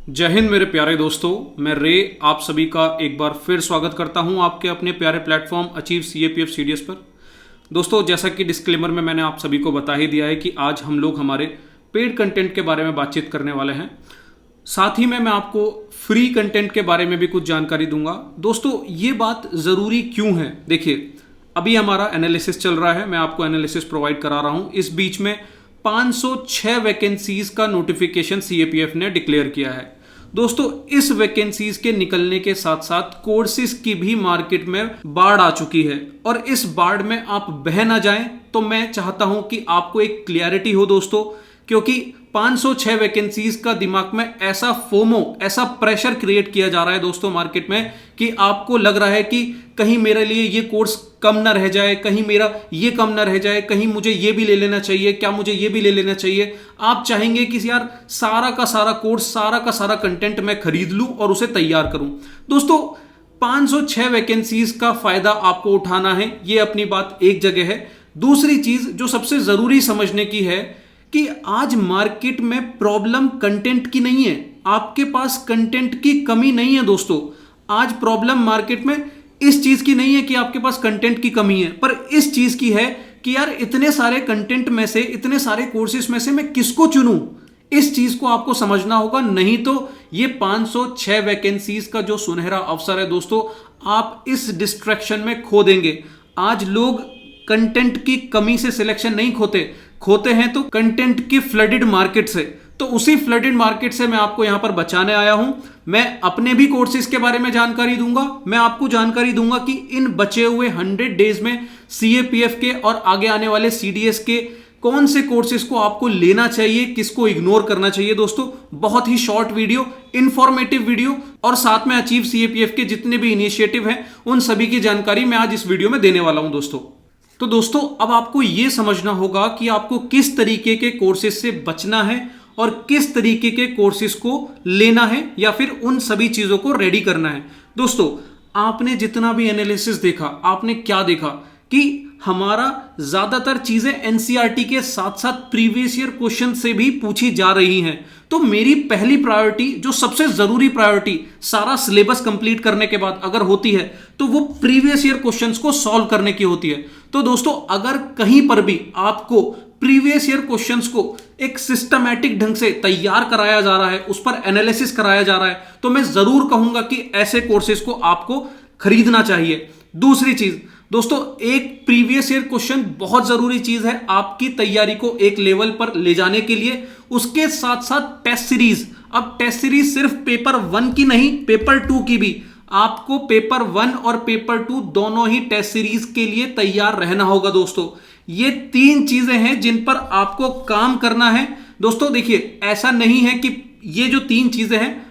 जय हिंद मेरे प्यारे दोस्तों, मैं रे आप सभी का एक बार फिर स्वागत करता हूं आपके अपने प्यारे प्लेटफॉर्म अचीव सीएपीएफ सीडीएस पर। दोस्तों, जैसा कि डिस्क्लेमर में मैंने आप सभी को बता ही दिया है कि आज हम लोग हमारे पेड कंटेंट के बारे में बातचीत करने वाले हैं। साथ ही में मैं आपको फ्री कंटेंट के बारे में भी कुछ जानकारी दूंगा। दोस्तों, ये बात ज़रूरी क्यों है? देखिए, अभी हमारा एनालिसिस चल रहा है, मैं आपको एनालिसिस प्रोवाइड करा रहा हूँ। इस बीच में 506 वैकेंसीज का नोटिफिकेशन सीएपीएफ ने डिक्लेयर किया है। दोस्तों, इस वैकेंसीज के निकलने के साथ साथ कोर्सेज की भी मार्केट में बाढ़ आ चुकी है और इस बाढ़ में आप बह ना जाएं, तो मैं चाहता हूं कि आपको एक क्लियरिटी हो दोस्तों, क्योंकि 506 वैकेंसीज का दिमाग में ऐसा फोमो, ऐसा प्रेशर क्रिएट किया जा रहा है दोस्तों मार्केट में कि आपको लग रहा है कि कहीं मेरे लिए ये कोर्स कम ना रह जाए, कहीं मेरा ये कम ना रह जाए, कहीं मुझे ये भी ले लेना चाहिए, क्या मुझे ये भी ले लेना चाहिए। आप चाहेंगे कि यार सारा का सारा कोर्स, सारा का सारा कंटेंट मैं खरीद लूं और उसे तैयार करूं। दोस्तों, 506 वैकेंसीज का फायदा आपको उठाना है, ये अपनी बात एक जगह है। दूसरी चीज जो सबसे जरूरी समझने की है कि आज मार्केट में प्रॉब्लम कंटेंट की नहीं है, आपके पास कंटेंट की कमी नहीं है दोस्तों। आज प्रॉब्लम मार्केट में इस चीज की नहीं है कि आपके पास कंटेंट की कमी है, पर इस चीज की है कि यार इतने सारे कंटेंट में से, इतने सारे कोर्सेज में से मैं किसको चुनूं। इस चीज को आपको समझना होगा, नहीं तो ये 506 वैकेंसीज का जो सुनहरा अवसर है दोस्तों, आप इस डिस्ट्रैक्शन में खो देंगे। आज लोग कंटेंट की कमी से सिलेक्शन नहीं खोते हैं तो कंटेंट की फ्लडेड मार्केट से। तो उसी फ्लडेड मार्केट से मैं आपको यहां पर बचाने आया हूं। मैं अपने भी कोर्सेज के बारे में जानकारी दूंगा, मैं आपको जानकारी दूंगा कि इन बचे हुए 100 डेज में सीएपीएफ के और आगे आने वाले सीडीएस के कौन से कोर्सेज को आपको लेना चाहिए, किसको इग्नोर करना चाहिए। दोस्तों, बहुत ही शॉर्ट वीडियो, इंफॉर्मेटिव वीडियो और साथ में अचीव सीएपीएफ के जितने भी इनिशिएटिव हैं उन सभी की जानकारी मैं आज इस वीडियो में देने वाला हूं दोस्तों। तो दोस्तों, अब आपको यह समझना होगा कि आपको किस तरीके के कोर्सेज से बचना है और किस तरीके के कोर्सेज को लेना है या फिर उन सभी चीजों को रेडी करना है। दोस्तों, आपने जितना भी एनालिसिस देखा, आपने क्या देखा कि हमारा ज्यादातर चीजें एनसीईआरटी के साथ साथ प्रीवियस ईयर क्वेश्चन से भी पूछी जा रही हैं। तो मेरी पहली प्रायोरिटी, जो सबसे जरूरी प्रायोरिटी सारा सिलेबस कंप्लीट करने के बाद अगर होती है, तो वो प्रीवियस ईयर क्वेश्चंस को सॉल्व करने की होती है। तो दोस्तों, अगर कहीं पर भी आपको प्रीवियस ईयर क्वेश्चंस को एक सिस्टमैटिक ढंग से तैयार कराया जा रहा है, उस पर एनालिसिस कराया जा रहा है, तो मैं जरूर कहूंगा कि ऐसे कोर्सेज को आपको खरीदना चाहिए। दूसरी चीज दोस्तों, एक प्रीवियस ईयर क्वेश्चन बहुत जरूरी चीज है आपकी तैयारी को एक लेवल पर ले जाने के लिए। उसके साथ साथ टेस्ट सीरीज, अब टेस्ट सीरीज सिर्फ पेपर 1 की नहीं, पेपर 2 की भी, आपको पेपर 1 और पेपर 2 दोनों ही टेस्ट सीरीज के लिए तैयार रहना होगा दोस्तों। ये 3 चीजें हैं जिन पर आपको काम करना है दोस्तों। देखिए, ऐसा नहीं है कि ये जो 3 चीजें हैं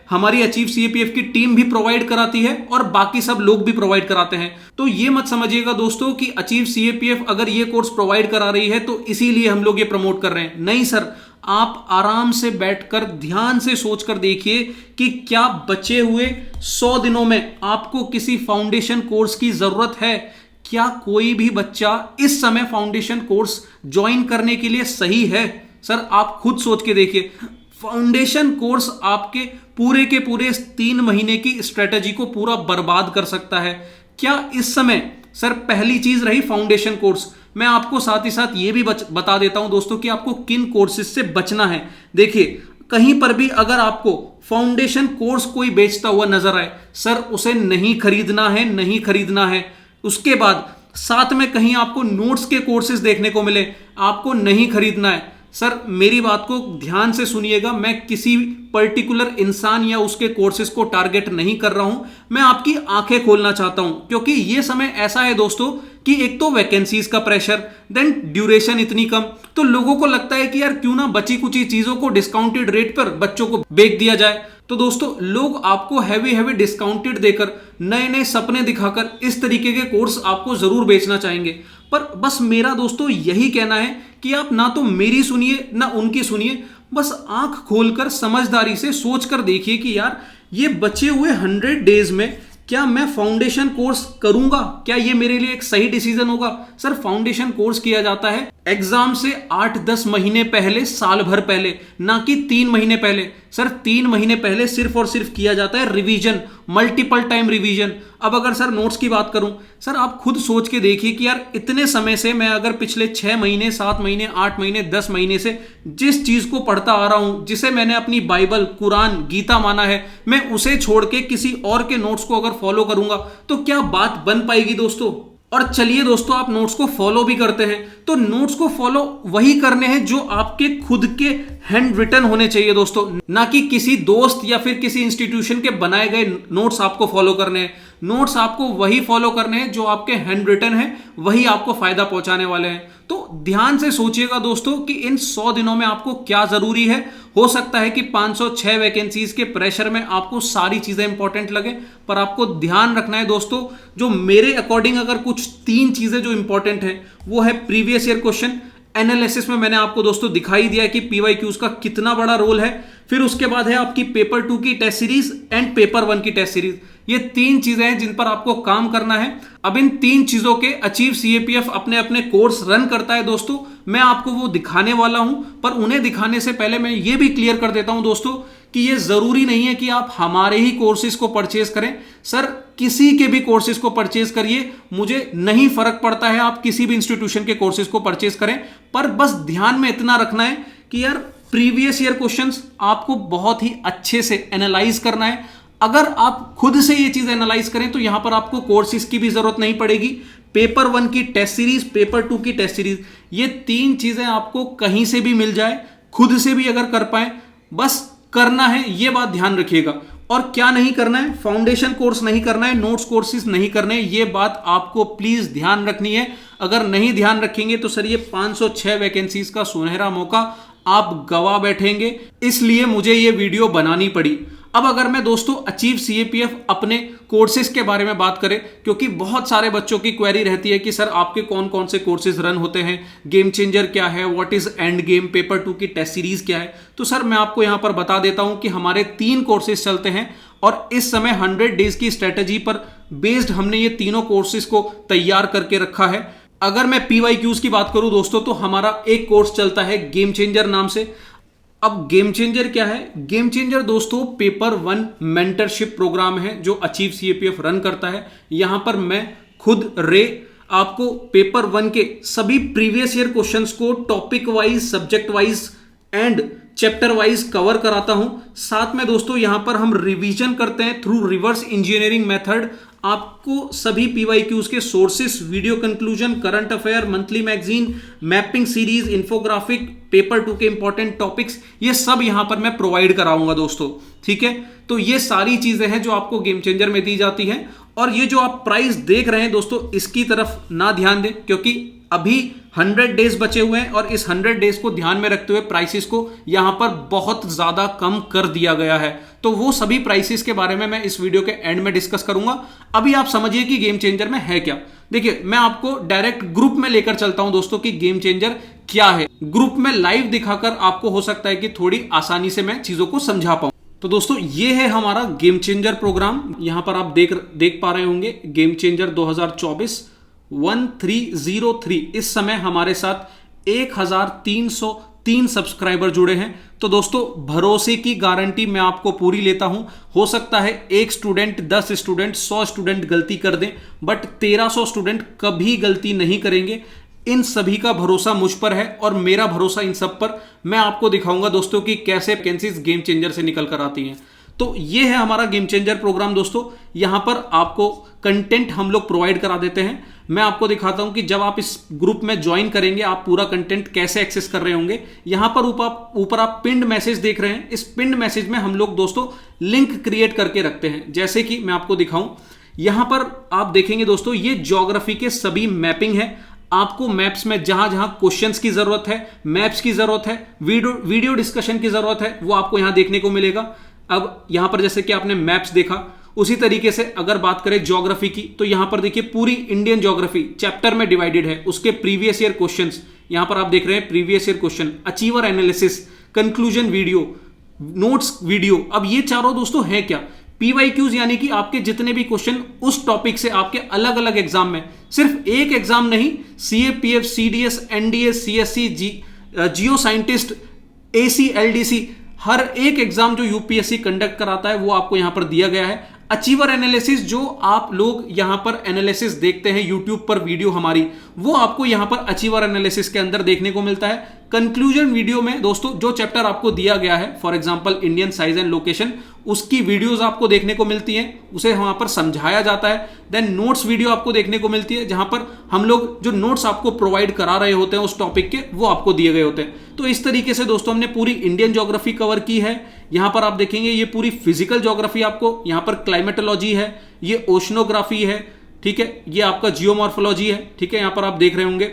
हमारी अचीव सीएपीएफ की टीम भी प्रोवाइड कराती है और बाकी सब लोग भी प्रोवाइड कराते हैं। तो ये मत समझिएगा दोस्तों कि अचीव सीएपीएफ अगर ये कोर्स प्रोवाइड करा रही है तो इसीलिए हम लोग ये प्रमोट कर रहे हैं। नहीं सर, आप आराम से बैठकर ध्यान से सोचकर देखिए कि क्या बचे हुए 100 दिनों में आपको किसी फाउंडेशन कोर्स की जरूरत है। क्या कोई भी बच्चा इस समय फाउंडेशन कोर्स ज्वाइन करने के लिए सही है? सर, आप खुद सोच के देखिए, फाउंडेशन कोर्स आपके पूरे के पूरे 3 महीने की स्ट्रेटेजी को पूरा बर्बाद कर सकता है। क्या इस समय सर पहली चीज रही फाउंडेशन कोर्स। मैं आपको साथ ही साथ ये भी बता देता हूं दोस्तों कि आपको किन कोर्सेज से बचना है। देखिए, कहीं पर भी अगर आपको फाउंडेशन कोर्स कोई बेचता हुआ नजर आए, सर उसे नहीं खरीदना है, नहीं खरीदना है। उसके बाद साथ में कहीं आपको नोट्स के कोर्सेज देखने को मिले, आपको नहीं खरीदना है। सर, मेरी बात को ध्यान से सुनिएगा, मैं किसी पर्टिकुलर इंसान या उसके कोर्सेज को टारगेट नहीं कर रहा हूं, मैं आपकी आंखें खोलना चाहता हूं। क्योंकि यह समय ऐसा है दोस्तों कि एक तो वैकेंसीज का प्रेशर, देन ड्यूरेशन इतनी कम, तो लोगों को लगता है कि यार क्यों ना बची कुची चीजों को डिस्काउंटेड रेट पर बच्चों को बेच दिया जाए। तो दोस्तों, लोग आपको हैवी डिस्काउंटेड देकर, नए नए सपने दिखाकर इस तरीके के कोर्स आपको जरूर बेचना चाहेंगे। पर बस मेरा दोस्तों यही कहना है कि आप ना तो मेरी सुनिए ना उनकी सुनिए, बस आंख खोलकर समझदारी से सोचकर देखिए कि यार ये बचे हुए 100 डेज में क्या मैं फाउंडेशन कोर्स करूंगा? क्या ये मेरे लिए एक सही डिसीजन होगा? सर, फाउंडेशन कोर्स किया जाता है एग्जाम से 8-10 महीने पहले, साल भर पहले, ना कि 3 महीने पहले। सर 3 महीने पहले सिर्फ और सिर्फ किया जाता है रिवीजन, मल्टीपल टाइम रिवीजन। अब अगर सर नोट्स की बात करूं, सर आप खुद सोच के देखिए कि यार इतने समय से मैं अगर पिछले 6 महीने, 7 महीने, 8 महीने, 10 महीने से जिस चीज को पढ़ता आ रहा हूं, जिसे मैंने अपनी बाइबल, कुरान, गीता माना है, मैं उसे छोड़ के किसी और के नोट्स को अगर फॉलो करूंगा तो क्या बात बन पाएगी दोस्तों? और चलिए दोस्तों, आप नोट्स को फॉलो भी करते हैं तो नोट्स को फॉलो वही करने हैं जो आपके खुद के हैंड रिटन होने चाहिए दोस्तों, ना कि किसी दोस्त या फिर किसी इंस्टीट्यूशन के बनाए गए नोट्स आपको फॉलो करने हैं। नोट्स आपको वही फॉलो करने हैं जो आपके हैंड रिटन है, वही आपको फायदा पहुंचाने वाले हैं। तो ध्यान से सोचिएगा दोस्तों कि इन 100 दिनों में आपको क्या जरूरी है। हो सकता है कि 506 वैकेंसीज के प्रेशर में आपको सारी चीजें इंपॉर्टेंट लगे, पर आपको ध्यान रखना है दोस्तों, जो मेरे अकॉर्डिंग अगर कुछ 3 चीजें जो इंपॉर्टेंट है वो है प्रीवियस ईयर क्वेश्चन एनालिसिस में। मैंने आपको दोस्तों दिखाई दिया है कि पीवाईक्यूज का कितना बड़ा रोल है। फिर उसके बाद है आपकी पेपर 2 की टेस्ट सीरीज एंड पेपर 1 की टेस्ट सीरीज। ये 3 चीजें हैं जिन पर आपको काम करना है। अब इन 3 चीजों के अचीव सीएपीएफ अपने अपने कोर्स रन करता है दोस्तों, मैं आपको वो दिखाने वाला हूं। पर उन्हें दिखाने से पहले मैं ये भी क्लियर कर देता हूं दोस्तों कि ये जरूरी नहीं है कि आप हमारे ही कोर्सेज को परचेज करें। सर किसी के भी कोर्सेज को परचेज करिए, मुझे नहीं फर्क पड़ता है, आप किसी भी इंस्टीट्यूशन के कोर्सेज को परचेज करें। पर बस ध्यान में इतना रखना है कि यार प्रीवियस ईयर क्वेश्चंस आपको बहुत ही अच्छे से एनालाइज करना है। अगर आप खुद से ये चीज एनालाइज करें तो यहां पर आपको कोर्सेज की भी जरूरत नहीं पड़ेगी। पेपर 1 की टेस्ट सीरीज, पेपर 2 की टेस्ट सीरीज, ये 3 चीजें आपको कहीं से भी मिल जाए, खुद से भी अगर कर पाए, बस करना है, ये बात ध्यान रखिएगा। और क्या नहीं करना है, फाउंडेशन कोर्स नहीं करना है, नोट्स कोर्सेज नहीं करने, ये बात आपको प्लीज ध्यान रखनी है। अगर नहीं ध्यान रखेंगे तो सर ये 506 वैकेंसीज का सुनहरा मौका आप गवा बैठेंगे, इसलिए मुझे ये वीडियो बनानी पड़ी। अब अगर मैं दोस्तों अचीव सीएपीएफ अपने कोर्सेज के बारे में बात करें, क्योंकि बहुत सारे बच्चों की क्वेरी रहती है कि सर आपके कौन कौन से कोर्सेज रन होते हैं, गेम चेंजर क्या है, what is end game, paper 2 की टेस्ट सीरीज क्या है। तो सर मैं आपको यहां पर बता देता हूं कि हमारे 3 कोर्सेज चलते हैं और इस समय 100 डेज की स्ट्रेटेजी पर बेस्ड हमने ये तीनों कोर्सेज को तैयार करके रखा है। अगर मैं पीवाईक्यूज की बात करूं दोस्तों तो हमारा एक कोर्स चलता है गेम चेंजर नाम से। अब गेम चेंजर क्या है? गेम चेंजर दोस्तों पेपर 1 मेंटरशिप प्रोग्राम है जो अचीव सीएपीएफ रन करता है। यहां पर मैं खुद आपको पेपर 1 के सभी प्रीवियस ईयर क्वेश्चंस को topic wise, subject wise and chapter wise cover कराता हूं। साथ में दोस्तों यहां पर हम रिवीजन करते हैं थ्रू रिवर्स इंजीनियरिंग मेथड। आपको सभी पीवाईक्यूज के sources, video conclusion, current affair, monthly magazine, mapping series, infographic, paper 2 के इंपॉर्टेंट टॉपिक्स, ये सब यहां पर मैं प्रोवाइड कराऊंगा दोस्तों। ठीक है, तो ये सारी चीजें हैं जो आपको गेम चेंजर में दी जाती हैं। और ये जो आप प्राइस देख रहे हैं दोस्तों, इसकी तरफ ना ध्यान दें, क्योंकि अभी 100 डेज बचे हुए हैं और इस 100 डेज को ध्यान में रखते हुए प्राइसेस को यहां पर बहुत ज्यादा कम कर दिया गया है। तो वो सभी प्राइसेस के बारे में मैं इस वीडियो के एंड में डिस्कस करूंगा। अभी आप समझिए कि गेम चेंजर में है क्या। देखिए, मैं आपको डायरेक्ट ग्रुप में लेकर चलता हूं दोस्तों कि गेम चेंजर क्या है। ग्रुप में लाइव दिखाकर आपको हो सकता है कि थोड़ी आसानी से मैं चीजों को समझा पाऊं। तो दोस्तों ये है हमारा गेम चेंजर प्रोग्राम। यहां पर आप देख पा रहे होंगे गेम चेंजर 2024 1303। इस समय हमारे साथ 1303 सब्सक्राइबर जुड़े हैं। तो दोस्तों भरोसे की गारंटी मैं आपको पूरी लेता हूं। हो सकता है 1 स्टूडेंट, 10 स्टूडेंट, 100 स्टूडेंट गलती कर दें, बट 1300 स्टूडेंट कभी गलती नहीं करेंगे। इन सभी का भरोसा मुझ पर है और मेरा भरोसा इन सब पर। मैं आपको दिखाऊंगा दोस्तों कि कैसे वैकेंसीज गेम चेंजर से निकल कर आती हैं। तो ये है हमारा गेम चेंजर प्रोग्राम दोस्तों। यहां पर आपको कंटेंट हम लोग प्रोवाइड करा देते हैं। मैं आपको दिखाता हूं कि जब आप इस ग्रुप में ज्वाइन करेंगे आप पूरा कंटेंट कैसे एक्सेस कर रहे होंगे। यहां पर ऊपर आप पिंड मैसेज देख रहे हैं। इस पिंड मैसेज में हम लोग दोस्तों लिंक क्रिएट करके रखते हैं। जैसे कि मैं आपको दिखाऊं, यहां पर आप देखेंगे दोस्तों ये ज्योग्राफी के सभी मैपिंग है। आपको मैप्स में जहां जहां क्वेश्चंस की जरूरत है, मैप्स की जरूरत है, वीडियो डिस्कशन की जरूरत है, वो आपको यहां देखने को मिलेगा। अब यहां पर जैसे कि आपने मैप्स देखा, उसी तरीके से अगर बात करें ज्योग्राफी की, तो यहां पर देखिए पूरी इंडियन ज्योग्राफी चैप्टर में डिवाइडेड है। उसके प्रीवियस ईयर क्वेश्चंस यहां पर आप देख रहे हैं, previous year question, achiever analysis, conclusion video, notes video. अब ये चारों दोस्तों है क्या? पीवाईक्यूज यानी कि आपके जितने भी क्वेश्चन उस टॉपिक से आपके अलग अलग एग्जाम में, सिर्फ एक एग्जाम नहीं, CAPF, CDS, NDA, CSC, geo scientist, AC, LDC, हर एक एग्जाम जो यूपीएससी कंडक्ट कराता है वो आपको यहां पर दिया गया है। अचीवर एनालिसिस, जो आप लोग यहां पर एनालिसिस देखते हैं यूट्यूब पर वीडियो हमारी, वो आपको यहां पर अचीवर एनालिसिस के अंदर देखने को मिलता है। कंक्लूजन वीडियो में दोस्तों जो चैप्टर आपको दिया गया है, for example Indian size and location, उसकी वीडियोस आपको देखने को मिलती हैं, उसे वहां पर समझाया जाता है। देन नोट्स वीडियो आपको देखने को मिलती है, जहां पर हम लोग जो नोट्स आपको प्रोवाइड करा रहे होते हैं उस टॉपिक के, वो आपको दिए गए होते हैं। तो इस तरीके से दोस्तों हमने पूरी इंडियन ज्योग्राफी कवर की है। यहां पर आप देखेंगे ये पूरी फिजिकल ज्योग्राफी, आपको यहां पर क्लाइमेटोलॉजी है, ये ओशनोग्राफी है, ठीक है, ये आपका जियोमॉर्फोलॉजी है, ठीक है, यहां पर आप देख रहे होंगे।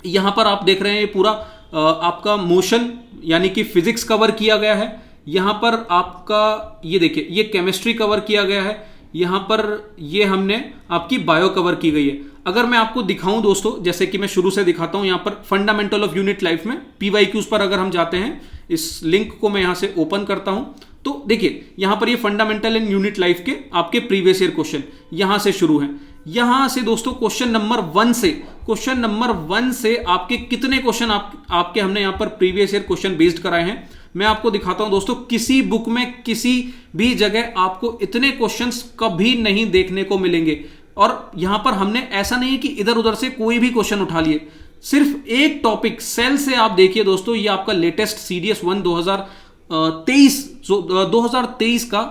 यहां पर आप देख रहे हैं ये पूरा आपका मोशन यानी कि फिजिक्स कवर किया गया है। यहां पर आपका ये देखिए, ये केमिस्ट्री कवर किया गया है। यहां पर ये हमने आपकी बायो कवर की गई है। अगर मैं आपको दिखाऊं दोस्तों, जैसे कि मैं शुरू से दिखाता हूं, यहां पर फंडामेंटल ऑफ यूनिट लाइफ में पीवाईक्यूज पर अगर हम जाते हैं, इस लिंक को मैं यहां से ओपन करता हूं, तो देखिए यहां पर ये फंडामेंटल एंड यूनिट लाइफ के आपके प्रीवियस ईयर क्वेश्चन यहां से शुरू हैं। यहां से दोस्तों क्वेश्चन नंबर 1 से आपके कितने क्वेश्चन आपके हमने यहां पर प्रीवियस ईयर क्वेश्चन बेस्ड कराए हैं, मैं आपको दिखाता हूं दोस्तों। किसी बुक में किसी भी जगह आपको इतने क्वेश्चंस कभी नहीं देखने को मिलेंगे। और यहां पर हमने ऐसा नहीं कि इधर उधर से कोई भी क्वेश्चन उठा लिए, सिर्फ एक टॉपिक सेल से आप देखिए दोस्तों। ये आपका लेटेस्ट सीडीएस 1 2023 का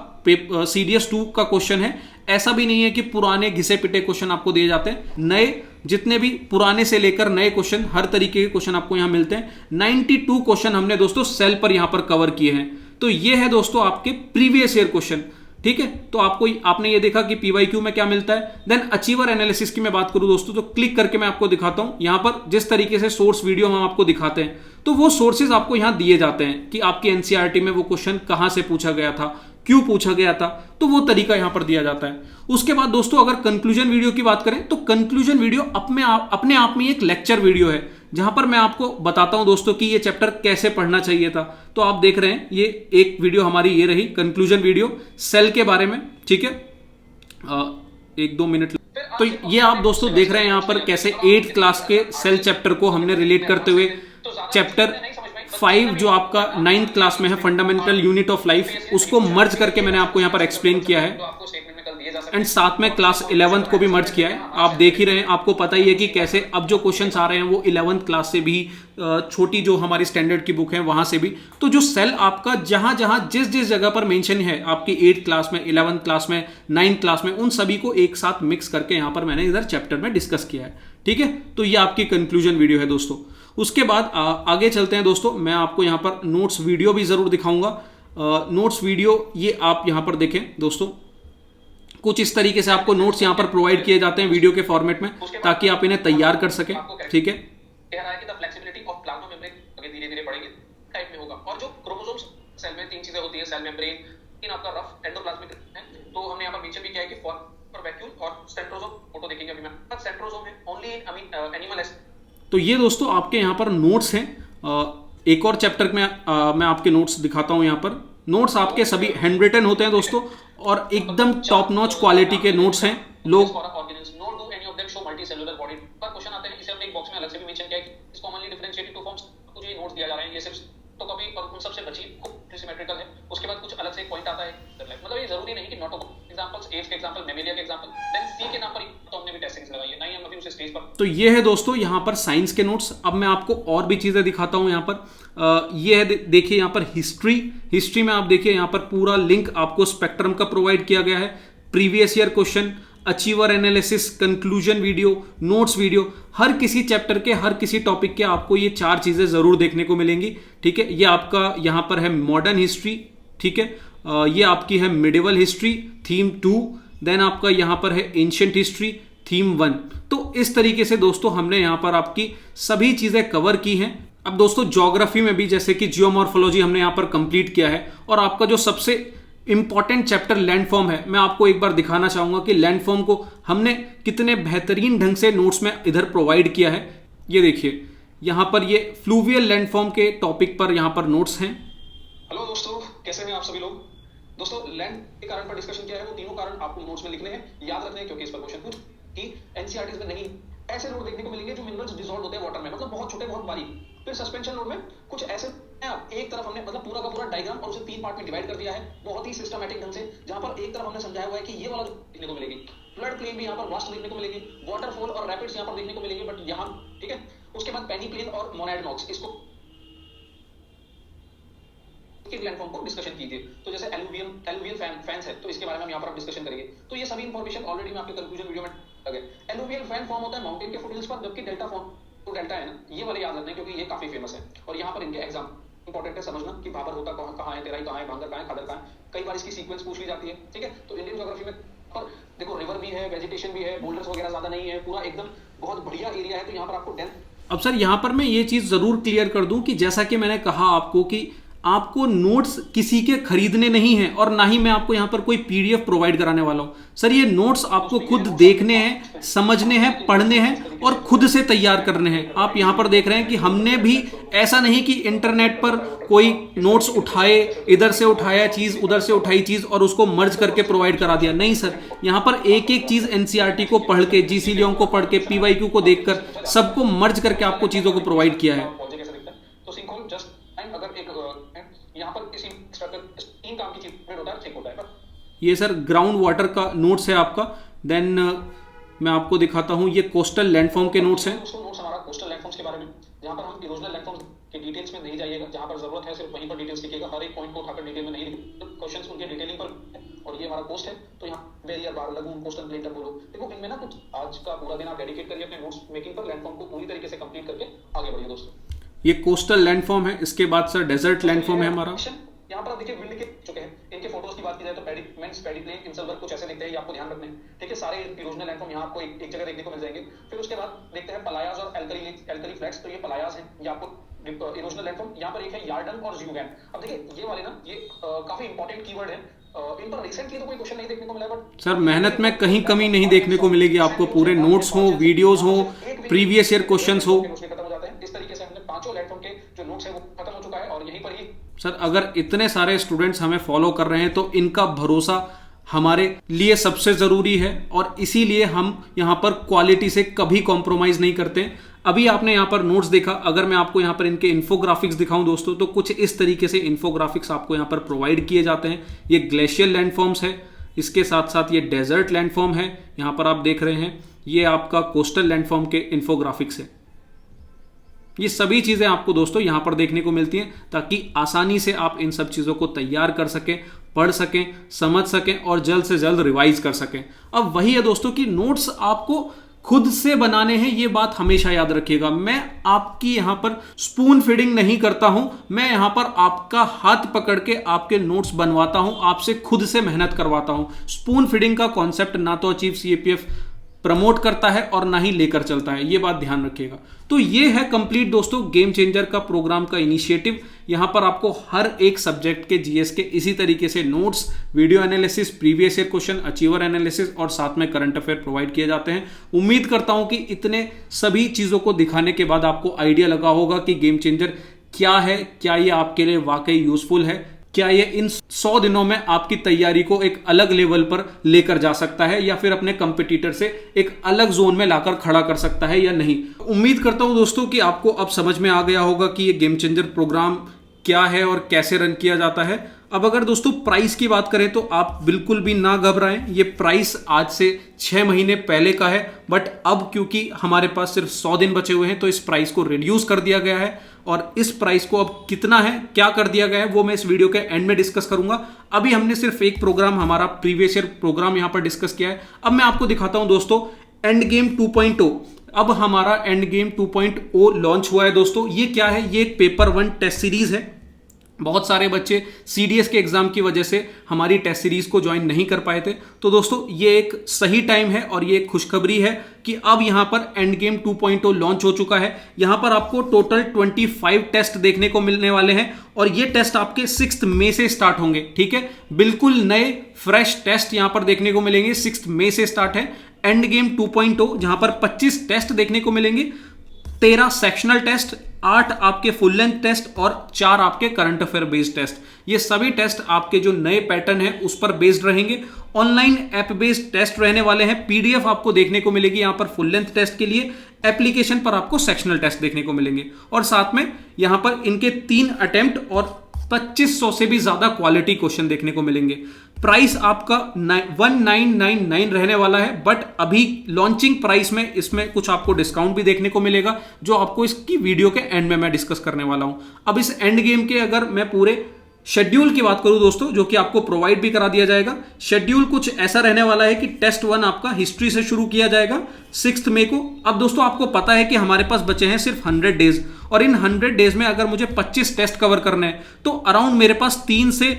सीडीएस 2 का क्वेश्चन है। ऐसा भी नहीं है कि पुराने घिसे पिटे क्वेश्चन आपको दिए जाते हैं, नए जितने भी पुराने से लेकर नए क्वेश्चन, हर तरीके के क्वेश्चन आपको यहां मिलते हैं। 92 क्वेश्चन हमने दोस्तों सेल पर यहां पर कवर किए हैं। तो ये है दोस्तों आपके प्रीवियस ईयर क्वेश्चन, ठीक है। तो आपने ये देखा कि पीवाईक्यू में क्या मिलता है। देन अचीवर एनालिसिस की मैं बात करूं दोस्तों, तो क्लिक करके मैं आपको दिखाता हूं। यहां पर जिस तरीके से सोर्स वीडियो हम आपको दिखाते हैं, तो वो सोर्सेज आपको यहां दिए जाते हैं कि आपके एनसीईआरटी में वो क्वेश्चन कहां से पूछा गया था, क्यों पूछा गया था, तो वो तरीका यहां पर दिया जाता है। उसके बाद दोस्तों अगर कंक्लूजन वीडियो की बात करें, तो कंक्लूजन वीडियो अपने आप में एक लेक्चर वीडियो है, जहां पर मैं आपको बताता हूं दोस्तों कि ये चैप्टर कैसे पढ़ना चाहिए था। तो आप देख रहे हैं ये एक वीडियो हमारी ये रही कंक्लूजन वीडियो सेल के बारे में, ठीक है। 1-2 मिनट। तो ये आप दोस्तों देख रहे हैं यहां पर कैसे 8th क्लास के सेल चैप्टर को हमने रिलेट करते हुए चैप्टर 5 जो आपका 9th क्लास में है, फंडामेंटल यूनिट ऑफ लाइफ, उसको मर्ज करके मैंने आपको यहां पर एक्सप्लेन किया है। एंड साथ में क्लास 11th को भी मर्ज किया है। आप देख ही रहे हैं, आपको पता ही है कि कैसे अब जो क्वेश्चंस आ रहे हैं वो 11th क्लास से भी, छोटी जो हमारी स्टैंडर्ड की बुक है वहां से भी। तो जो सेल आपका जहां जहां जिस जिस जगह पर मेंशन है आपकी 8th क्लास में, 11th क्लास में, 9th क्लास में, उन सभी को एक साथ मिक्स करके यहां पर मैंने इधर चैप्टर में डिस्कस किया है, ठीक है। तो ये आपकी कंक्लूजन वीडियो है दोस्तों। उसके बाद आगे चलते हैं दोस्तों। मैं आपको यहां पर नोट्स वीडियो भी जरूर दिखाऊंगा। नोट्स वीडियो ये आप यहां पर देखें दोस्तों, कुछ इस तरीके से आपको नोट्स यहां पर प्रोवाइड किए जाते हैं वीडियो के फॉर्मेट में, ताकि आप इन्हें तैयार कर सकें, ठीक है। धीरे-धीरे बढ़ेंगे टाइप में होगा। और जो क्रोमोसोम्स सेल में 3 चीजें होती हैं, सेल मेम्ब्रेन, इन आपका रफ एंडोप्लाज्मिक है, तो हमने यहां पर मेंशन भी किया है कि फॉर वैक्यूल और सेंट्रोसोम, फोटो देखेंगे अभी मैं। सेंट्रोसोम है ओनली इन एनिमल। तो ये दोस्तों आपके यहां पर नोट्स हैं। एक और चैप्टर में मैं आपके नोट्स दिखाता हूं। यहां पर नोट्स आपके सभी हैंड रिटन होते हैं दोस्तों, और एकदम टॉप नॉच क्वालिटी के नोट्स हैं। लोग क्वेश्चन आते हैं, इसे हमने एक बॉक्स में अलग से भी मेंशन किया है कि इसको कॉमनली डिफरेंशिएटेड टू फॉर्म्स, कुछ ये नोट्स दिया जा रहा है, ये सिर्फ तो कभी और उन सबसे बची खूब सिमेट्रिकल है। उसके बाद कुछ अलग से एक पॉइंट आता है, मतलब ये जरूरी नहीं कि नॉट एग्जांपल्स, एड्स के एग्जांपल, मेलेरिया के एग्जांपल, देन सी के नाम पर तो हमने भी टेस्ट सीरीज लगाई है, नहीं हम अभी उस स्टेज पर। तो ये है दोस्तों यहां पर साइंस के नोट्स। अब मैं आपको और भी चीजें दिखाता हूं। यहां पर ये है, देखिए यहां पर हिस्ट्री में आप देखिए यहां पर पूरा लिंक आपको स्पेक्ट्रम का प्रोवाइड किया गया है, previous year question, achiever analysis, conclusion video, notes video, हर किसी चैप्टर के, हर किसी टॉपिक के आपको ये 4 चीजें जरूर देखने को मिलेंगी, ठीक है। ये आपका यहां पर है मॉडर्न हिस्ट्री, ठीक है। ये आपकी है मिडिवल हिस्ट्री थीम 2, देन आपका यहां पर है एंशिएंट हिस्ट्री थीम 1। तो इस तरीके से दोस्तों हमने यहां पर आपकी सभी चीजें कवर की हैं। अब दोस्तों ज्योग्राफी में भी जैसे कि जियोमॉर्फोलॉजी हमने यहां पर कंप्लीट किया है, और आपका जो सबसे इंपॉर्टेंट चैप्टर लैंडफॉर्म है, मैं आपको एक बार दिखाना चाहूंगा कि लैंडफॉर्म को हमने कितने बेहतरीन ढंग से नोट्स में इधर प्रोवाइड किया है। ये देखिए यहां पर ये फ्लूवियल लैंडफॉर्म के टॉपिक पर यहां पर नोट्स हैं। हेलो दोस्तों, कैसे हैं आप सभी लोग। दोस्तों लैंड के कारण पर डिस्कशन किया है, वो तीनों कारण आपको नोट्स में लिखने हैं, याद रखने हैं, क्योंकि इस पर क्वेश्चन पूछ कि एनसीईआरटी में नहीं ऐसे नोट देखने को मिलेंगे जो मिनरल्स डिसॉल्व होते हैं वाटर में, मतलब बहुत छोटे बहुत बारीक। फिर सस्पेंशन नोट में कुछ ऐसे एक तरफ हमने मतलब पूरा का पूरा डायग्राम और उसे 3 पार्ट में डिवाइड कर दिया है बहुत ही सिस्टमैटिक ढंग से, जहां पर एक तरफ हमने समझाया हुआ है कि ये वाला देखने को मिलेगी, फ्लड प्लेन भी यहाँ पर वास्ट देखने को मिलेगी, वाटरफॉल और रैपिड्स यहाँ पर देखने को मिलेंगे, बट यहाँ ठीक है। उसके बाद पेनी प्लेन और मोनाड नॉक्स, इसको लैंडफॉर्म को डिस्कशन कीजिए। तो जैसे एलुवियल फैंस है, तो इसके बारे में हम यहाँ पर डिस्कशन करेंगे। तो ये सभी इंफॉर्मेशन ऑलरेडी मैं आपके कंक्लूजन वीडियो में लगे। एलुवियल फैन फॉर्म होता है माउंटेन के फुटहिल्स पर, जबकि डेल्टा फॉर्म तो डेल्टा है ना, ये वाले याद रखना है क्योंकि ये काफी फेमस है और यहाँ पर इनके एग्जाम इंपॉर्टेंट है समझना कि भाबर होता कहाँ है, तेराई कहाँ है, भांगर कहाँ है, खादर कहाँ है। कई बार इसकी सीक्वेंस पूछ ली जाती है, ठीक है। तो इंडियन ज्योग्राफी में पर देखो रिवर भी है, वेजिटेशन भी है, बोल्डर्स वगैरह ज्यादा नहीं है, पूरा एकदम बहुत बढ़िया एरिया है। तो यहाँ पर आपको डेंथ। अब सर यहाँ पर मैं ये चीज जरूर क्लियर कर दूं कि जैसा कि मैंने कहा आपको कि आपको नोट्स किसी के खरीदने नहीं हैं और ना ही मैं आपको यहाँ पर कोई पीडीएफ प्रोवाइड कराने वाला हूँ। सर ये नोट्स आपको खुद देखने हैं, समझने हैं, पढ़ने हैं और खुद से तैयार करने हैं। आप यहाँ पर देख रहे हैं कि हमने भी ऐसा नहीं कि इंटरनेट पर कोई नोट्स उठाए, इधर से उठाया चीज, उधर से उठाई चीज और उसको मर्ज करके प्रोवाइड करा दिया। नहीं सर, यहाँ पर एक एक चीज एनसीईआरटी को पढ़ के, जीसी लियोंग को पढ़ के, पीवाईक्यू को देखकर सबको मर्ज करके आपको चीजों को प्रोवाइड किया है। यहाँ पर किसी तीन काम की चीज होता है। ये सर ग्राउंड वाटर का नोट्स है आपका। देन मैं आपको दिखाता हूँ, ये कोस्टल लैंडफॉर्म के नोट्स हैं। नोट्स हमारा कोस्टल लैंडफॉर्म्स के बारे में, जहाँ पर हम इरोजनल लैंडफॉर्म्स के डिटेल्स में नहीं जाइएगा, जहाँ पर जरूरत है सिर्फ वहीं पर डिटेल्स लिखिएगा, हर एक पॉइंट को उठाकर डिटेल में नहीं लिखिएगा, क्वेश्चंस उनके डिटेलिंग पर। और ये हमारा कोस्ट है, तो यहाँ बैरियर बार, लगून, कोस्टल प्लेन, बोलो, देखो इनमें ना कुछ आज का पूरा दिन आप डेडिकेट करिए अपने नोट्स मेकिंग पर, लैंडफॉर्म को पूरी तरीके से कंप्लीट करके आगे बढ़िए दोस्तों। ये कोस्टल लैंडफॉर्म है। इसके बाद सर डेजर्ट लैंडफॉर्म है हमारा। यहाँ पर आप देखिए विंड के चुके हैं, इनके फोटोज की बात की जाए तो पेडिमेंट्स, पेडी प्लेन, इंसलवर्ग कुछ ऐसे दिखते हैं, ये आपको ध्यान रखने हैं, ठीक है। सारे इरोजनल लैंडफॉर्म यहाँ आपको एक जगह देखने को मिल जाएंगे। फिर उसके बाद देखते हैं पलायास और एल्कली फ्लैट्स। तो ये पलायास है, ये आपको इरोजनल लैंडफॉर्म। यहाँ पर एक है यार्डन और ज़्यूगैन। अब देखिए ये वाले ना, ये काफी इंपॉर्टेंट कीवर्ड है। इन पर रिसेंटली तो कोई क्वेश्चन नहीं देखने को मिला, बट सर मेहनत में कहीं कमी नहीं देखने को मिलेगी आपको। पूरे नोट्स हो, वीडियोस हो, प्रीवियस ईयर क्वेश्चंस हो, खत्म हो जाते हैं। इस तरीके से हमने पांचों लैंडफॉर्म के जो नोट्स है वो खत्म हो चुका है और यहीं पर ही सर अगर इतने सारे स्टूडेंट्स हमें फॉलो कर रहे हैं तो इनका भरोसा हमारे लिए सबसे जरूरी है और इसीलिए हम यहां पर क्वालिटी से कभी कॉम्प्रोमाइज नहीं करते। अभी आपने यहां पर नोट्स देखा, अगर मैं आपको यहां पर इनके इन्फोग्राफिक्स दिखाऊं दोस्तों, तो कुछ इस तरीके से इन्फोग्राफिक्स आपको यहां पर प्रोवाइड किए जाते हैं। ये ग्लेशियल लैंडफॉर्म्स है, इसके साथ साथ ये डेजर्ट लैंडफॉर्म है, यहां पर आप देख रहे हैं। ये आपका कोस्टल लैंडफॉर्म के इन्फोग्राफिक्स है। ये सभी चीजें आपको दोस्तों यहां पर देखने को मिलती हैं ताकि आसानी से आप इन सब चीजों को तैयार कर सकें, पढ़ सकें, समझ सकें और जल्द से जल्द रिवाइज कर सकें। अब वही है दोस्तों कि नोट्स आपको खुद से बनाने हैं, ये बात हमेशा याद रखिएगा। मैं आपकी यहां पर स्पून फीडिंग नहीं करता हूं, मैं यहां पर आपका हाथ पकड़ के आपके नोट्स बनवाता हूं, आपसे खुद से मेहनत करवाता हूं। स्पून फीडिंग का कॉन्सेप्ट ना तो अचीव सीएपीएफ प्रमोट करता है और ना ही लेकर चलता है, ये बात ध्यान रखिएगा। तो ये है कंप्लीट दोस्तों गेम चेंजर का प्रोग्राम का इनिशिएटिव। यहां पर आपको हर एक सब्जेक्ट के जीएस के इसी तरीके से notes, video analysis, previous year question, achiever analysis और साथ में करंट अफेयर प्रोवाइड किए जाते हैं। उम्मीद करता हूं कि इतने सभी चीजों को दिखाने के बाद आपको आइडिया लगा होगा कि गेम चेंजर क्या है, क्या ये आपके लिए वाकई यूजफुल है, क्या ये इन 100 दिनों में आपकी तैयारी को एक अलग लेवल पर लेकर जा सकता है या फिर अपने कंपटीटर से एक अलग जोन में लाकर खड़ा कर सकता है या नहीं। उम्मीद करता हूं दोस्तों कि आपको अब समझ में आ गया होगा कि ये गेम चेंजर प्रोग्राम क्या है और कैसे रन किया जाता है। अब अगर दोस्तों प्राइस की बात करें तो आप बिल्कुल भी ना घबराएं। ये प्राइस आज से 6 महीने पहले का है, बट अब क्योंकि हमारे पास सिर्फ 100 दिन बचे हुए हैं तो इस प्राइस को रिड्यूस कर दिया गया है। और इस प्राइस को अब कितना है, क्या कर दिया गया है, वो मैं इस वीडियो के एंड में डिस्कस करूंगा। अभी हमने सिर्फ एक प्रोग्राम, हमारा प्रीवियस ईयर प्रोग्राम यहां पर डिस्कस किया है। अब मैं आपको दिखाता हूं दोस्तों एंड गेम 2.0। अब हमारा एंड गेम 2.0 लॉन्च हुआ है दोस्तों। ये क्या है, ये एक पेपर 1 टेस्ट सीरीज है। बहुत सारे बच्चे सीडीएस के एग्जाम की वजह से हमारी टेस्ट सीरीज को ज्वाइन नहीं कर पाए थे, तो दोस्तों ये एक सही टाइम है और ये एक खुशखबरी है कि अब यहां पर एंड गेम 2.0 लॉन्च हो चुका है। यहां पर आपको टोटल 25 टेस्ट देखने को मिलने वाले हैं और ये टेस्ट आपके 6 मई से स्टार्ट होंगे। ठीक है, बिल्कुल नए फ्रेश टेस्ट यहां पर देखने को मिलेंगे। 6 मई से स्टार्ट है एंड गेम 2.0, जहां पर 25 टेस्ट देखने को मिलेंगे। 13 सेक्शनल टेस्ट, 8 आपके फुल लेंथ टेस्ट और 4 आपके करंट अफेयर बेस्ड टेस्ट। ये सभी टेस्ट आपके जो नए पैटर्न है उस पर बेस्ड रहेंगे। ऑनलाइन ऐप बेस्ड टेस्ट रहने वाले हैं। पीडीएफ आपको देखने को मिलेगी यहां पर फुल लेंथ टेस्ट के लिए, एप्लीकेशन पर आपको सेक्शनल टेस्ट देखने को मिलेंगे और साथ में यहां पर इनके 3 अटेम्प्ट और 2500 से भी ज्यादा क्वालिटी क्वेश्चन देखने को मिलेंगे। प्राइस आपका 1999 रहने वाला है, बट अभी लॉन्चिंग प्राइस में इसमें कुछ आपको डिस्काउंट भी देखने को मिलेगा जो आपको इसकी वीडियो के एंड में मैं डिस्कस करने वाला हूं। अब इस एंड गेम के अगर मैं पूरे शेड्यूल की बात करूं दोस्तों, जो कि आपको प्रोवाइड भी करा दिया जाएगा। शेड्यूल कुछ ऐसा रहने वाला है कि टेस्ट 1 आपका हिस्ट्री से शुरू किया जाएगा 6 मई को। अब दोस्तों आपको पता है कि हमारे पास बचे हैं सिर्फ 100 डेज, और इन 100 डेज में अगर मुझे 25 टेस्ट कवर करने हैं तो अराउंड मेरे पास 3 से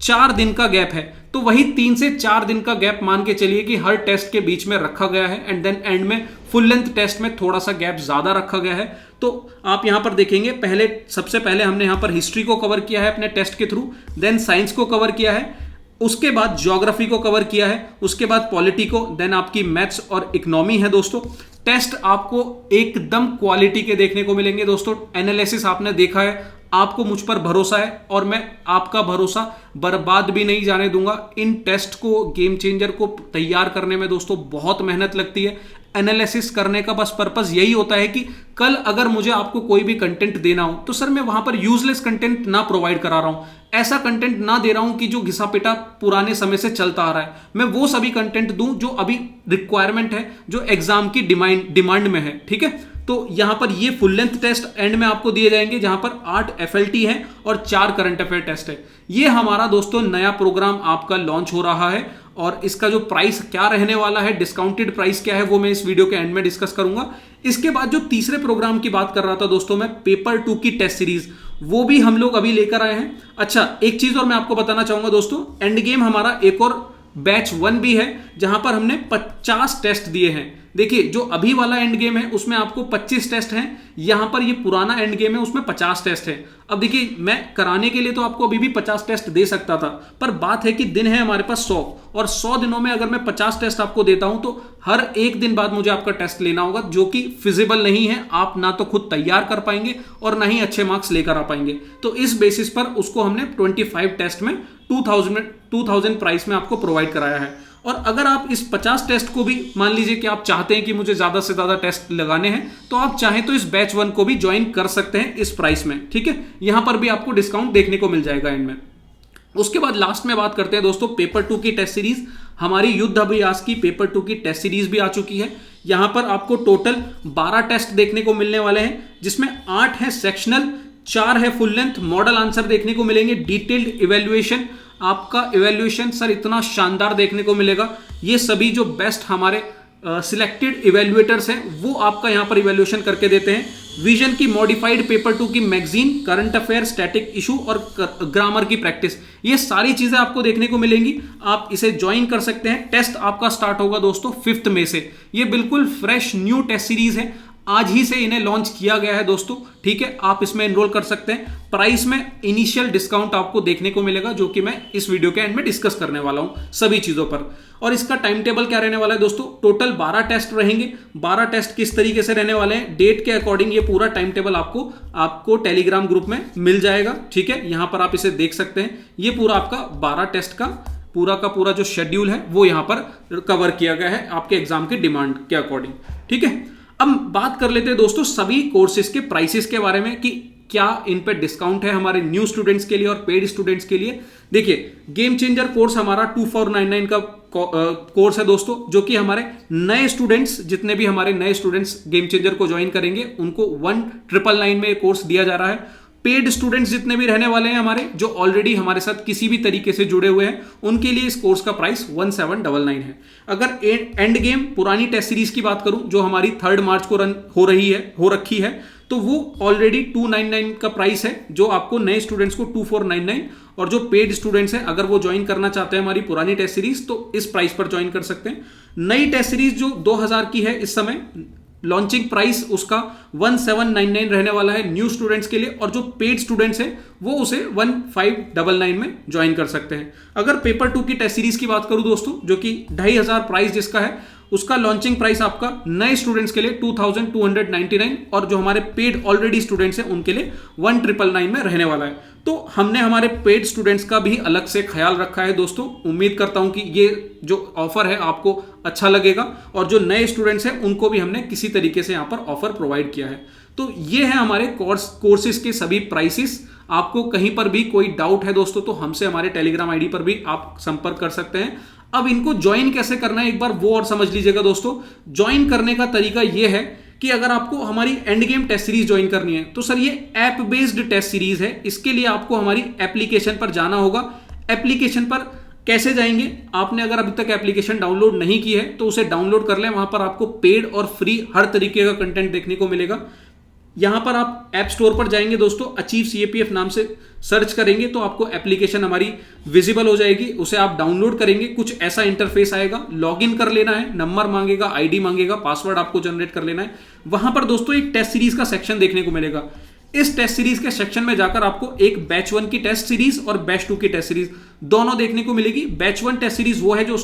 4 दिन का गैप है। तो वही 3 से 4 दिन का गैप मान के चलिए कि हर टेस्ट के बीच में रखा गया है, एंड देन एंड में फुल लेंथ टेस्ट में थोड़ा सा गैप ज्यादा रखा गया है। तो आप यहां पर देखेंगे सबसे पहले हमने यहां पर हिस्ट्री को कवर किया है अपने टेस्ट के थ्रू, देन साइंस को कवर किया है, उसके बाद ज्योग्राफी को कवर किया है, उसके बाद पॉलिटी को, देन आपकी मैथ्स और इकोनॉमी है दोस्तों। टेस्ट आपको एकदम क्वालिटी के देखने को मिलेंगे दोस्तों। एनालिसिस आपने देखा है, आपको मुझ पर भरोसा है और मैं आपका भरोसा बर्बाद भी नहीं जाने दूंगा। इन टेस्ट को, गेम चेंजर को तैयार करने में दोस्तों बहुत मेहनत लगती है। एनालिसिस करने का बस पर्पस यही होता है कि कल अगर मुझे आपको कोई भी कंटेंट देना हो तो सर मैं वहां पर यूजलेस कंटेंट ना प्रोवाइड करा रहा हूं, ऐसा कंटेंट ना दे रहा हूं कि जो घिसा पिटा पुराने समय से चलता आ रहा है। मैं वो सभी कंटेंट दूं जो अभी रिक्वायरमेंट है, जो एग्जाम की डिमांड में है। ठीक है, तो यहां पर ये फुल लेंथ टेस्ट एंड में आपको दिए जाएंगे जहां पर 8 एफएलटी है और 4 करंट अफेयर टेस्ट है। ये हमारा दोस्तों नया प्रोग्राम आपका लॉन्च हो रहा है और इसका जो प्राइस क्या रहने वाला है, डिस्काउंटेड प्राइस क्या है, वो मैं इस वीडियो के एंड में डिस्कस करूंगा। इसके बाद जो तीसरे प्रोग्राम की बात कर रहा था दोस्तों मैं, पेपर 2 की टेस्ट सीरीज, वो भी हम लोग अभी लेकर आए हैं। अच्छा, एक चीज और मैं आपको बताना चाहूंगा दोस्तों, एंड गेम हमारा एक और बैच 1 भी है जहां पर हमने 50 टेस्ट दिए हैं। देखिए, जो अभी वाला एंड गेम है उसमें आपको 25 टेस्ट हैं, यहां पर ये पुराना एंड गेम है उसमें 50 टेस्ट है। अब देखिए, मैं कराने के लिए तो आपको अभी भी 50 टेस्ट दे सकता था, पर बात है कि दिन है हमारे पास 100, और 100 दिनों में अगर मैं 50 टेस्ट आपको देता हूं तो हर एक दिन बाद मुझे आपका टेस्ट लेना होगा, जो कि फिजिबल नहीं है। आप ना तो खुद तैयार कर पाएंगे और ना ही अच्छे मार्क्स लेकर आ पाएंगे। तो इस बेसिस पर उसको हमने 25 टेस्ट में 2000 प्राइस में आपको प्रोवाइड कराया है। और अगर आप इस 50 टेस्ट को भी मान लीजिए कि आप चाहते हैं कि मुझे ज्यादा से ज्यादा टेस्ट लगाने हैं, तो आप चाहें तो इस बैच 1 को भी ज्वाइन कर सकते हैं इस प्राइस में। ठीक है, यहां पर भी आपको डिस्काउंट देखने को मिल जाएगा एंड में। उसके बाद लास्ट में बात करते हैं दोस्तों पेपर 2 की टेस्ट सीरीज। हमारी युद्ध अभ्यास की पेपर 2 की टेस्ट सीरीज भी आ चुकी है। यहां पर आपको टोटल 12 टेस्ट देखने को मिलने वाले हैं, जिसमें 8 है सेक्शनल, 4 है फुल लेंथ। मॉडल आंसर देखने को मिलेंगे, डिटेल्ड इवैल्यूएशन, आपका इवैल्यूएशन सर इतना शानदार देखने को मिलेगा। ये सभी जो बेस्ट हमारे सिलेक्टेड इवैल्यूएटर्स हैं वो आपका यहां पर इवैल्यूएशन करके देते हैं। विजन की मॉडिफाइड पेपर 2 की magazine, current affair, static issue और ग्रामर की प्रैक्टिस, ये सारी चीजें आपको देखने को मिलेंगी। आप इसे ज्वाइन कर सकते हैं। टेस्ट आपका स्टार्ट होगा दोस्तों 5 मई से। ये बिल्कुल फ्रेश न्यू टेस्ट सीरीज है, आज ही से इन्हें लॉन्च किया गया है दोस्तों। ठीक है, आप इसमें एनरोल कर सकते हैं। प्राइस में इनिशियल डिस्काउंट आपको देखने को मिलेगा, जो कि मैं इस वीडियो के एंड में डिस्कस करने वाला हूं सभी चीजों पर। और इसका टाइम टेबल क्या रहने वाला है दोस्तों, टोटल 12 टेस्ट रहेंगे। 12 टेस्ट किस तरीके से रहने वाले हैं, डेट के अकॉर्डिंग ये पूरा टाइम टेबल आपको टेलीग्राम ग्रुप में मिल जाएगा। ठीक है, यहां पर आप इसे देख सकते हैं। ये पूरा आपका 12 टेस्ट का पूरा जो शेड्यूल है वो यहां पर कवर किया गया है आपके एग्जाम के डिमांड के अकॉर्डिंग। ठीक है, अब बात कर लेते हैं दोस्तों सभी कोर्सेज के प्राइसेस के बारे में कि क्या इन पे डिस्काउंट है हमारे न्यू स्टूडेंट्स के लिए और पेड स्टूडेंट्स के लिए। देखिए, गेम चेंजर कोर्स हमारा 2499 का कोर्स है दोस्तों, जो कि हमारे नए स्टूडेंट्स, जितने भी हमारे नए स्टूडेंट्स गेम चेंजर को ज्वाइन करेंगे उनको 1999 में कोर्स दिया जा रहा है। पेड स्टूडेंट्स जितने भी रहने वाले हैं हमारे, जो ऑलरेडी हमारे साथ किसी भी तरीके से जुड़े हुए हैं, उनके लिए इस कोर्स का प्राइस 1799 है। अगर एंड गेम पुरानी टेस्ट सीरीज की बात करूं, जो हमारी 3 मार्च को रन हो रखी है, तो वो ऑलरेडी 299 का प्राइस है, जो आपको नए स्टूडेंट्स को 2499, और जो पेड स्टूडेंट्स हैं अगर वो ज्वाइन करना चाहते हैं हमारी पुरानी टेस्ट सीरीज, तो इस प्राइस पर ज्वाइन कर सकते हैं। नई टेस्ट सीरीज जो 2000 की है, इस समय लॉन्चिंग प्राइस उसका 1799 रहने वाला है न्यू स्टूडेंट्स के लिए, और जो पेड स्टूडेंट्स हैं वो उसे 1599 में ज्वाइन कर सकते हैं। अगर पेपर 2 की टेस्ट सीरीज की बात करूं दोस्तों, जो कि 2500 प्राइस जिसका है, उसका लॉन्चिंग प्राइस आपका नए स्टूडेंट्स के लिए 2299 और जो हमारे पेड ऑलरेडी स्टूडेंट्स हैं उनके लिए 1999 में रहने वाला है। तो हमने हमारे पेड स्टूडेंट्स का भी अलग से ख्याल रखा है दोस्तों। उम्मीद करता हूं कि ये जो ऑफर है आपको अच्छा लगेगा और जो नए स्टूडेंट्स हैं उनको भी हमने किसी तरीके से यहां पर ऑफर प्रोवाइड किया है। तो ये है हमारे कोर्सेज के सभी प्राइसेस। आपको कहीं पर भी कोई डाउट है दोस्तों तो हमसे हमारे टेलीग्राम आईडी पर भी आप संपर्क कर सकते हैं। अब इनको ज्वाइन कैसे करना है एक बार वो और समझ लीजिएगा दोस्तों। ज्वाइन करने का तरीका यह है कि अगर आपको हमारी एंड गेम टेस्ट सीरीज ज्वाइन करनी है तो सर ये ऐप बेस्ड टेस्ट सीरीज है। इसके लिए आपको हमारी एप्लीकेशन पर जाना होगा। एप्लीकेशन पर कैसे जाएंगे? आपने अगर अभी तक एप्लीकेशन डाउनलोड नहीं की है तो उसे डाउनलोड कर लें। वहां पर आपको पेड और फ्री हर तरीके का कंटेंट देखने को मिलेगा। यहां पर आप ऐप स्टोर पर जाएंगे दोस्तों, अचीव सीएपीएफ नाम से सर्च करेंगे तो आपको एप्लीकेशन हमारी विजिबल हो जाएगी। उसे आप डाउनलोड करेंगे, कुछ ऐसा इंटरफेस आएगा। लॉगिन कर लेना है, नंबर मांगेगा, आईडी मांगेगा, पासवर्ड आपको जनरेट कर लेना है। वहां पर दोस्तों एक टेस्ट सीरीज का सेक्शन देखने को मिलेगा। इस टेस्ट सीरीज के सेक्शन में जाकर आपको एक बैच 1 की टेस्ट सीरीज और बैच 2 की टेस्ट सीरीज दोनों देखने को मिलेगी। बैच 1 टेस्ट सीरीज वो है जो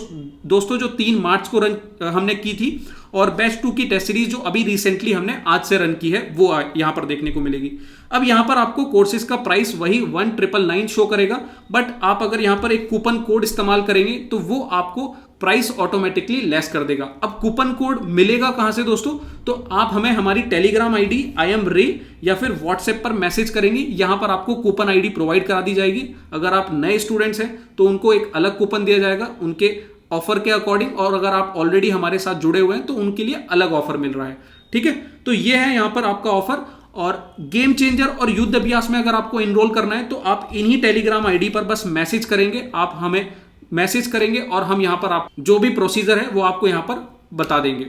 दोस्तों जो 3 मार्च को हमने की थी और बैच 2 की टेस्ट सीरीज जो अभी रिसेंटली हमने आज से रन की है वो यहां पर देखने को मिलेगी। अब यहां पर आपको कोर्सेज का प्राइस वही 1999 शो करेगा, बट आप अगर यहां पर एक कूपन कोड इस्तेमाल करेंगे तो वो आपको प्राइस ऑटोमेटिकली लेस कर देगा। अब कूपन कोड मिलेगा कहां से दोस्तों? तो आप हमें हमारी टेलीग्राम आईडी आई एम रे या फिर व्हाट्सएप पर मैसेज करेंगे। यहां पर आपको कूपन आईडी प्रोवाइड करा दी जाएगी। अगर आप नए स्टूडेंट्स हैं तो उनको एक अलग कूपन दिया जाएगा उनके ऑफर के अकॉर्डिंग, और अगर आप ऑलरेडी हमारे साथ जुड़े हुए हैं तो उनके लिए अलग ऑफर मिल रहा है। ठीक है, तो ये है यहां पर आपका ऑफर। और गेम चेंजर और युद्ध अभ्यास में अगर आपको इनरोल करना है तो आप इन्हीं टेलीग्राम आईडी पर बस मैसेज करेंगे। आप हमें मैसेज करेंगे और हम यहां पर आप जो भी प्रोसीजर है वो आपको यहां पर बता देंगे।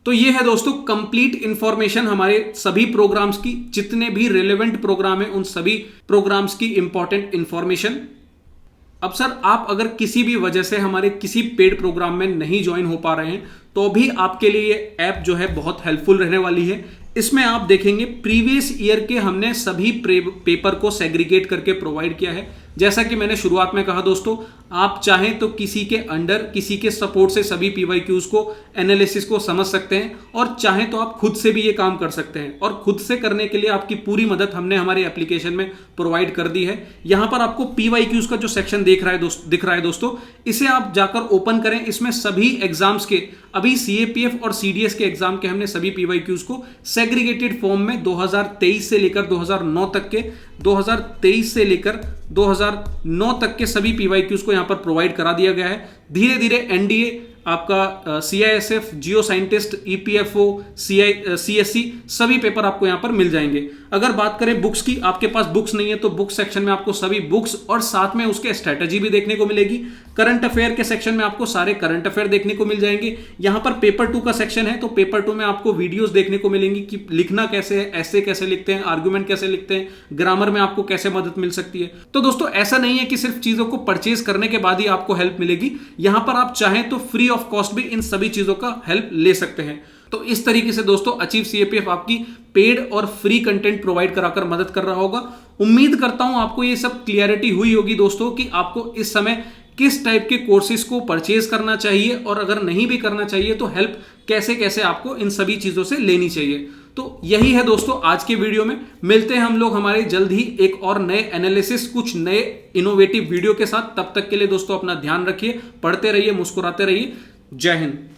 तो ये है दोस्तों कंप्लीट इंफॉर्मेशन हमारे सभी प्रोग्राम्स की। जितने भी रिलेवेंट प्रोग्राम है उन सभी प्रोग्राम्स की इंपॉर्टेंट इंफॉर्मेशन। अब सर आप अगर किसी भी वजह से हमारे किसी पेड प्रोग्राम में नहीं ज्वाइन हो पा रहे हैं तो भी आपके लिए ये ऐप जो है बहुत हेल्पफुल रहने वाली है। इसमें आप देखेंगे प्रीवियस ईयर के हमने सभी पेपर को सेग्रीगेट करके प्रोवाइड किया है। जैसा कि मैंने शुरुआत में कहा दोस्तों, आप चाहें तो किसी के अंडर किसी के सपोर्ट से सभी पीवाईक्यूज को एनालिसिस को समझ सकते हैं और चाहें तो आप खुद से भी ये काम कर सकते हैं। और खुद से करने के लिए आपकी पूरी मदद हमने हमारे एप्लीकेशन में प्रोवाइड कर दी है। यहां पर आपको पीवाईक्यूज का जो सेक्शन दिख रहा है दोस्तों, इसे आप जाकर ओपन करें। इसमें सभी एग्जाम्स के अभी सीएपीएफ और सीडीएस के एग्जाम के हमने सभी पीवाईक्यूज को सेग्रीगेटेड फॉर्म में 2023 से लेकर 2009 तक के 2023 से लेकर 2009 तक के सभी पीवाईक्यूज को यहां पर प्रोवाइड करा दिया गया है। धीरे धीरे एनडीए आपका सीआईएसएफ, जियो साइंटिस्ट, ईपीएफओ, सीएससी सभी पेपर आपको यहां पर मिल जाएंगे। अगर बात करें बुक्स की, आपके पास बुक्स नहीं है तो बुक सेक्शन में आपको सभी बुक्स और साथ में उसके स्ट्रेटेजी भी देखने को मिलेगी। करंट अफेयर के सेक्शन में आपको सारे करंट अफेयर देखने को मिल जाएंगे। यहां पर पेपर 2 का सेक्शन है तो पेपर 2 में आपको वीडियोस देखने को मिलेंगी कि लिखना कैसे है, ऐसे कैसे लिखते हैं, आर्गुमेंट कैसे लिखते हैं, ग्रामर में आपको कैसे मदद मिल सकती है। तो दोस्तों ऐसा नहीं है कि सिर्फ चीजों को परचेज करने के बाद ही आपको हेल्प मिलेगी। यहां पर आप चाहें तो फ्री ऑफ कॉस्ट भी इन सभी चीजों का हेल्प ले सकते हैं। तो इस तरीके से दोस्तों अचीव सीएपीएफ आपकी पेड और फ्री कंटेंट प्रोवाइड कराकर मदद कर रहा होगा। उम्मीद करता हूं आपको ये सब क्लियरिटी हुई होगी दोस्तों कि आपको इस समय किस टाइप के कोर्सेज को परचेज करना चाहिए और अगर नहीं भी करना चाहिए तो हेल्प कैसे कैसे आपको इन सभी चीजों से लेनी चाहिए। तो यही है दोस्तों आज के वीडियो में। मिलते हैं हम लोग हमारे जल्द ही एक और नए एनालिसिस, कुछ नए इनोवेटिव वीडियो के साथ। तब तक के लिए दोस्तों अपना ध्यान रखिए, पढ़ते रहिए, मुस्कुराते रहिए। जय हिंद।